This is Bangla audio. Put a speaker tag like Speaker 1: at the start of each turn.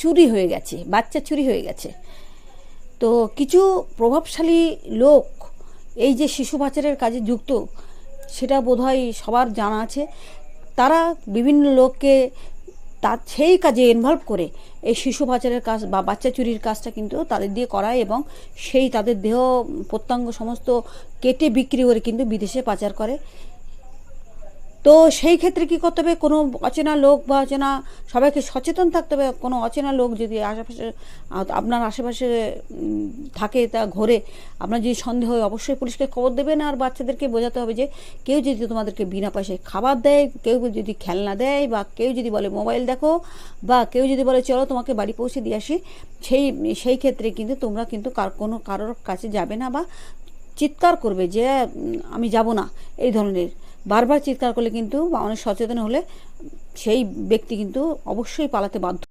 Speaker 1: চুরি হয়ে গেছে, বাচ্চা চুরি হয়ে গেছে। তো কিছু প্রভাবশালী লোক এই যে শিশু পাচারের কাজে যুক্ত, সেটা বোধহয় সবার জানা আছে। তারা বিভিন্ন লোককে তার সেই কাজে ইনভলভ করে এই শিশু পাচারের কাজ বা বাচ্চা চুরির কাজটা কিন্তু তাদের দিয়ে করায়, এবং সেই তাদের দেহ প্রত্যঙ্গ সমস্ত কেটে বিক্রি করে কিন্তু বিদেশে পাচার করে। তো সেই ক্ষেত্রে কী করতে হবে, কোনো অচেনা লোক বা অচেনা, সবাইকে সচেতন থাকতে হবে। কোনো অচেনা লোক যদি আশেপাশে আপনার আশেপাশে থাকে, তা ঘোরে, আপনার যদি সন্দেহ হয় অবশ্যই পুলিশকে খবর দেবেন। আর বাচ্চাদেরকে বোঝাতে হবে যে কেউ যদি তোমাদেরকে বিনা পয়সায় খাবার দেয়, কেউ যদি খেলনা দেয়, বা কেউ যদি বলে মোবাইল দেখো, বা কেউ যদি বলে চলো তোমাকে বাড়ি পৌঁছে দিয়ে আসি, সেই ক্ষেত্রে কিন্তু তোমরা কিন্তু কারোর কাছে যাবে না, বা চিৎকার করবে যে আমি যাব না, এই ধরনের বারবার চিৎকার করলে কিন্তু বা অনেক সচেতন হলে সেই ব্যক্তি কিন্তু অবশ্যই পালাতে বাধ্য।